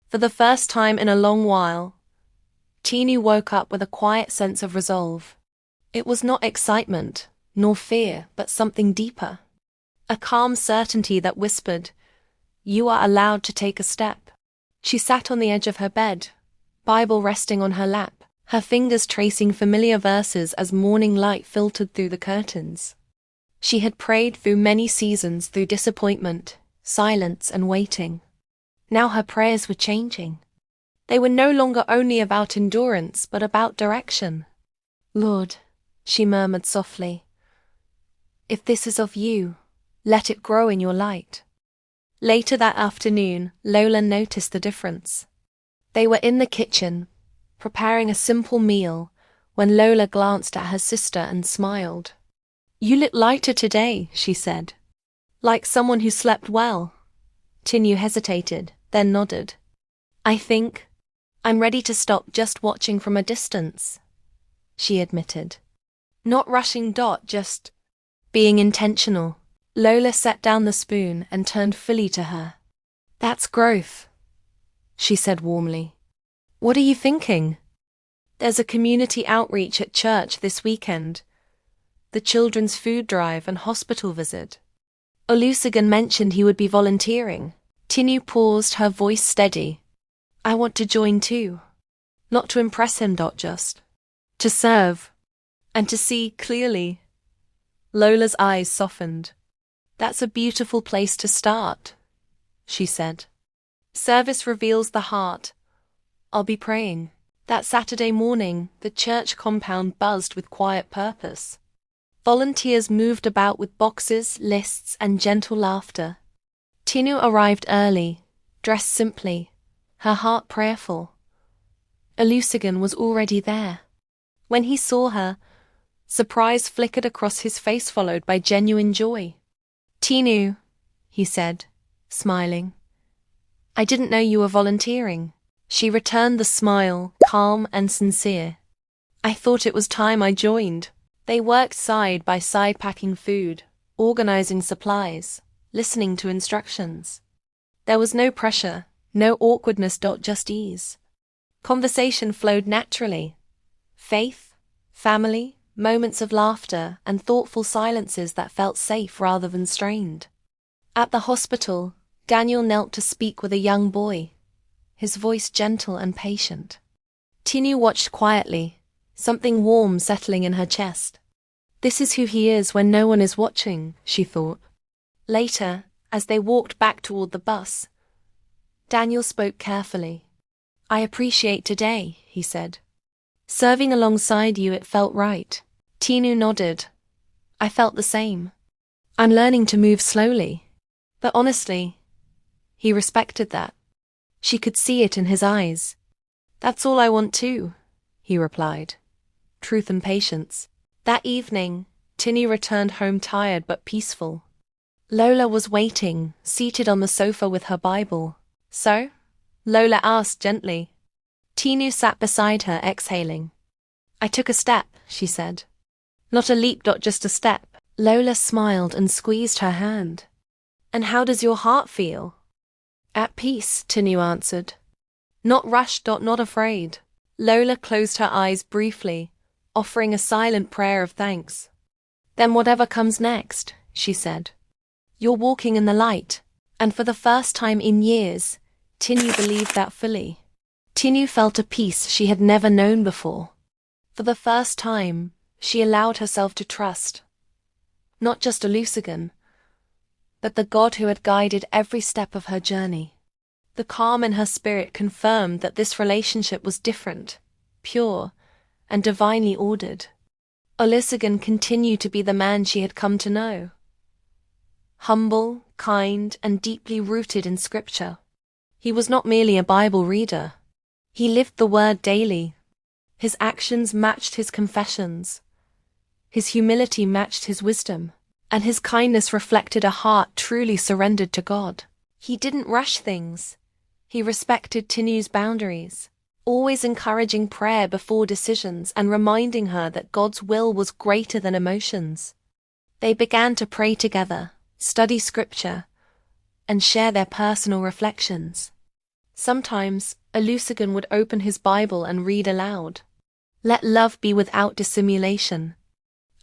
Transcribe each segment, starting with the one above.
For the first time in a long while, Tinu woke up with a quiet sense of resolve. It was not excitement, nor fear, but something deeper. A calm certainty that whispered, "You are allowed to take a step." She sat on the edge of her bed, Bible resting on her lap, her fingers tracing familiar verses as morning light filtered through the curtains. She had prayed through many seasons, through disappointment, silence, and waiting. Now her prayers were changing. They were no longer only about endurance, but about direction. "Lord," she murmured softly, "if this is of you, let it grow in your light." Later that afternoon, Lola noticed the difference. They were in the kitchen, preparing a simple meal, when Lola glanced at her sister and smiled. "You look lighter today," she said. "Like someone who slept well." Tinu hesitated, then nodded. "I think I'm ready to stop just watching from a distance," she admitted. "Not rushing, just being intentional." Lola set down the spoon and turned fully to her. "That's growth," she said warmly. "What are you thinking?" "There's a community outreach at church this weekend. The children's food drive and hospital visit. Olusegun mentioned he would be volunteering." Tinu paused, her voice steady. "I want to join too. Not to impress him, just to serve. And to see clearly." Lola's eyes softened. "That's a beautiful place to start," she said. "Service reveals the heart. I'll be praying." That Saturday morning, the church compound buzzed with quiet purpose. Volunteers moved about with boxes, lists, and gentle laughter. Tinu arrived early, dressed simply, her heart prayerful. Olusegun was already there. When he saw her, surprise flickered across his face, followed by genuine joy. "Tinu," he said, smiling. "I didn't know you were volunteering." She returned the smile, calm and sincere. "I thought it was time I joined." They worked side by side, packing food, organizing supplies, listening to instructions. There was no pressure, no awkwardness, just ease. Conversation flowed naturally. Faith, family, moments of laughter, and thoughtful silences that felt safe rather than strained. At the hospital, Daniel knelt to speak with a young boy, his voice gentle and patient. Tinu watched quietly, something warm settling in her chest. This is who he is when no one is watching, she thought. Later, as they walked back toward the bus, Daniel spoke carefully. "I appreciate today," he said. "Serving alongside you, it felt right." Tinu nodded. "I felt the same. I'm learning to move slowly." But honestly, he respected that. She could see it in his eyes. "That's all I want too," he replied. Truth and patience. That evening, Tinu returned home tired but peaceful. Lola was waiting, seated on the sofa with her Bible. "So?" Lola asked gently. Tinu sat beside her, exhaling. "I took a step," she said. "Not a leap, just a step." Lola smiled and squeezed her hand. "And how does your heart feel?" "At peace," Tinu answered. "Not rushed, not afraid." Lola closed her eyes briefly, offering a silent prayer of thanks. "Then whatever comes next," she said. "You're walking in the light." And for the first time in years, Tinu believed that fully. Tinu felt a peace she had never known before. For the first time, she allowed herself to trust. Not just Olusegun, but the God who had guided every step of her journey. The calm in her spirit confirmed that this relationship was different, pure, and divinely ordered. Olusegun continued to be the man she had come to know. Humble, kind, and deeply rooted in Scripture. He was not merely a Bible reader. He lived the Word daily. His actions matched his confessions. His humility matched his wisdom. And his kindness reflected a heart truly surrendered to God. He didn't rush things. He respected Tinu's boundaries, always encouraging prayer before decisions and reminding her that God's will was greater than emotions. They began to pray together, study Scripture, and share their personal reflections. Sometimes, Alusigan would open his Bible and read aloud. Let love be without dissimulation.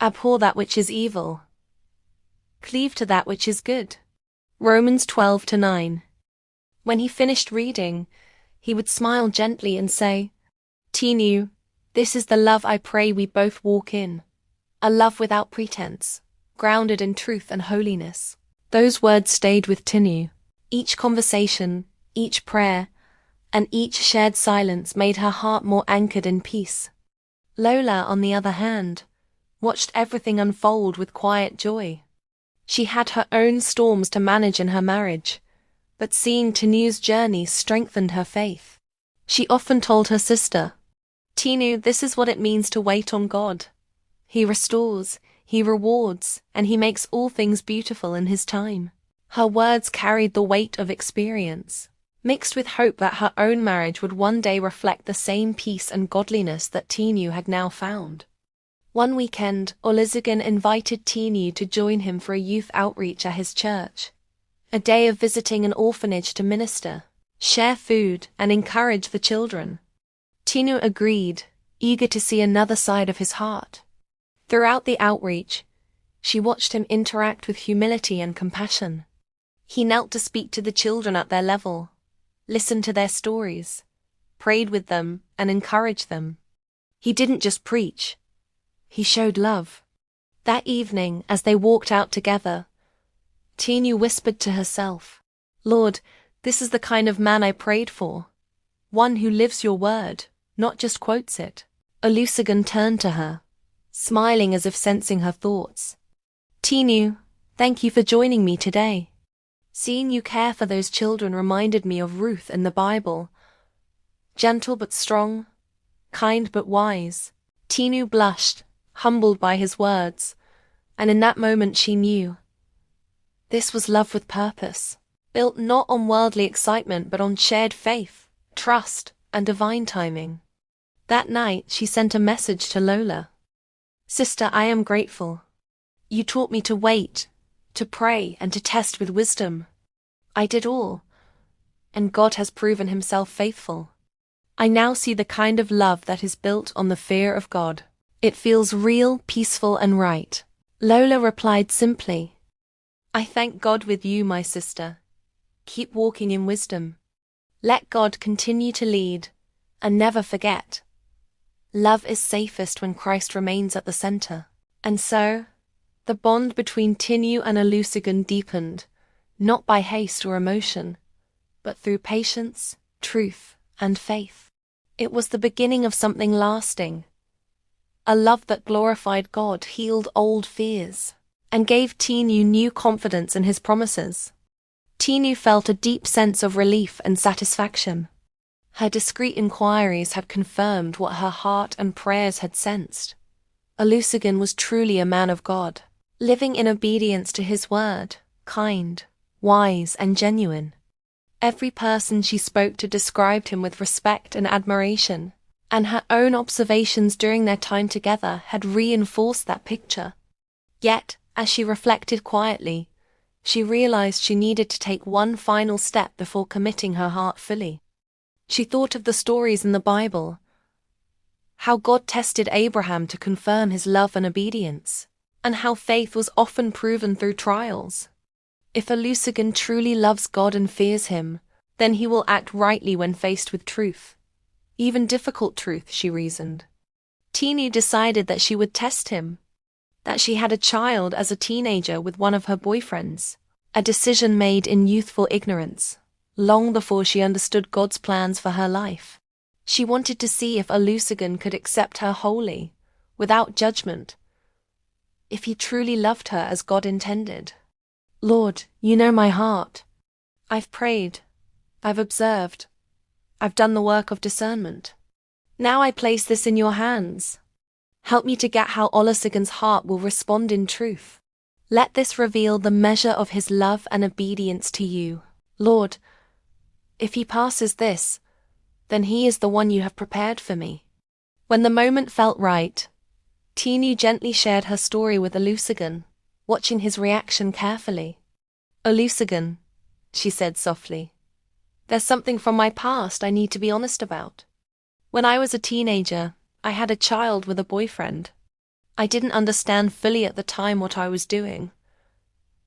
Abhor that which is evil. Cleave to that which is good. Romans 12:9. When he finished reading, he would smile gently and say, Tinu, this is the love I pray we both walk in. A love without pretense, grounded in truth and holiness. Those words stayed with Tinu. Each conversation, each prayer, and each shared silence made her heart more anchored in peace. Lola, on the other hand, watched everything unfold with quiet joy. She had her own storms to manage in her marriage, but seeing Tinu's journey strengthened her faith. She often told her sister, Tinu, this is what it means to wait on God. He restores, He rewards, and He makes all things beautiful in His time. Her words carried the weight of experience, mixed with hope that her own marriage would one day reflect the same peace and godliness that Tinu had now found. One weekend, Olusegun invited Tinu to join him for a youth outreach at his church. A day of visiting an orphanage to minister, share food, and encourage the children. Tinu agreed, eager to see another side of his heart. Throughout the outreach, she watched him interact with humility and compassion. He knelt to speak to the children at their level, listened to their stories, prayed with them, and encouraged them. He didn't just preach. He showed love. That evening, as they walked out together, Tinu whispered to herself, Lord, this is the kind of man I prayed for. One who lives your word, not just quotes it. Olusegun turned to her, smiling as if sensing her thoughts. Tinu, thank you for joining me today. Seeing you care for those children reminded me of Ruth in the Bible. Gentle but strong, kind but wise. Tinu blushed, humbled by his words, and in that moment she knew. This was love with purpose, built not on worldly excitement but on shared faith, trust, and divine timing. That night she sent a message to Lola. Sister, I am grateful. You taught me to wait, to pray, and to test with wisdom. I did all, and God has proven Himself faithful. I now see the kind of love that is built on the fear of God. It feels real, peaceful, and right. Lola replied simply, I thank God with you, my sister. Keep walking in wisdom. Let God continue to lead, and never forget. Love is safest when Christ remains at the center. And so, the bond between Tinu and Olusegun deepened, not by haste or emotion, but through patience, truth, and faith. It was the beginning of something lasting. A love that glorified God, healed old fears, and gave Tinu new confidence in His promises. Tinu felt a deep sense of relief and satisfaction. Her discreet inquiries had confirmed what her heart and prayers had sensed. Olusegun was truly a man of God, living in obedience to His word, kind, wise, and genuine. Every person she spoke to described him with respect and admiration, and her own observations during their time together had reinforced that picture. Yet, as she reflected quietly, she realized she needed to take one final step before committing her heart fully. She thought of the stories in the Bible, how God tested Abraham to confirm his love and obedience, and how faith was often proven through trials. If Olusegun truly loves God and fears Him, then he will act rightly when faced with truth. Even difficult truth, she reasoned. Tinu decided that she would test him, that she had a child as a teenager with one of her boyfriends, a decision made in youthful ignorance, long before she understood God's plans for her life. She wanted to see if Olusegun could accept her wholly, without judgment, if he truly loved her as God intended. Lord, you know my heart. I've prayed, I've observed, I've done the work of discernment. Now I place this in your hands. Help me to get how Olusegun's heart will respond in truth. Let this reveal the measure of his love and obedience to you. Lord, if he passes this, then he is the one you have prepared for me. When the moment felt right, Tinu gently shared her story with Olusegun, watching his reaction carefully. Olusegun, she said softly, There's something from my past I need to be honest about. When I was a teenager, I had a child with a boyfriend. I didn't understand fully at the time what I was doing,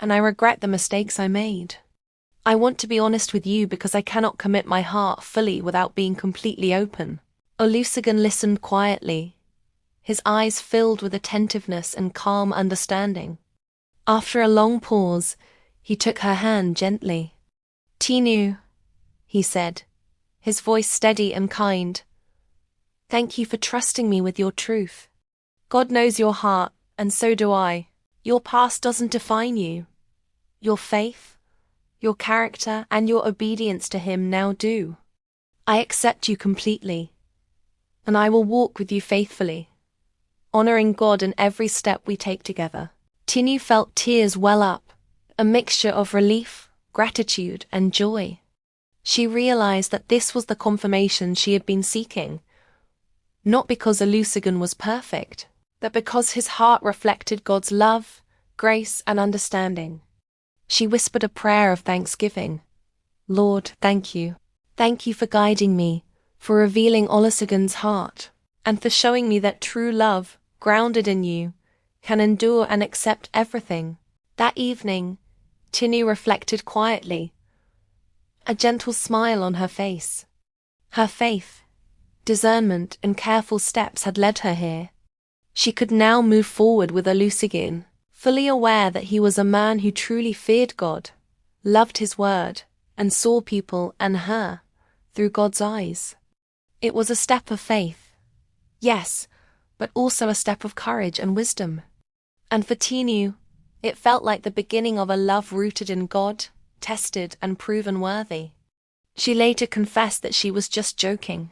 and I regret the mistakes I made. I want to be honest with you because I cannot commit my heart fully without being completely open. Olusegun listened quietly, his eyes filled with attentiveness and calm understanding. After a long pause, he took her hand gently. "Tinu," he said, his voice steady and kind. "Thank you for trusting me with your truth. God knows your heart, and so do I. Your past doesn't define you. Your faith, your character, and your obedience to Him now do. I accept you completely, and I will walk with you faithfully, honoring God in every step we take together." Tinu felt tears well up, a mixture of relief, gratitude, and joy. She realized that this was the confirmation she had been seeking, not because Olusegun was perfect, but because his heart reflected God's love, grace, and understanding. She whispered a prayer of thanksgiving. "Lord, thank you. Thank you for guiding me, for revealing Olusegun's heart, and for showing me that true love, grounded in you, can endure and accept everything." That evening, Tinu reflected quietly, a gentle smile on her face. Her faith, discernment, and careful steps had led her here. She could now move forward with Olusegun, fully aware that he was a man who truly feared God, loved His word, and saw people and her through God's eyes. It was a step of faith, yes, but also a step of courage and wisdom. And for Tinu, it felt like the beginning of a love rooted in God, tested and proven worthy. She later confessed that she was just joking,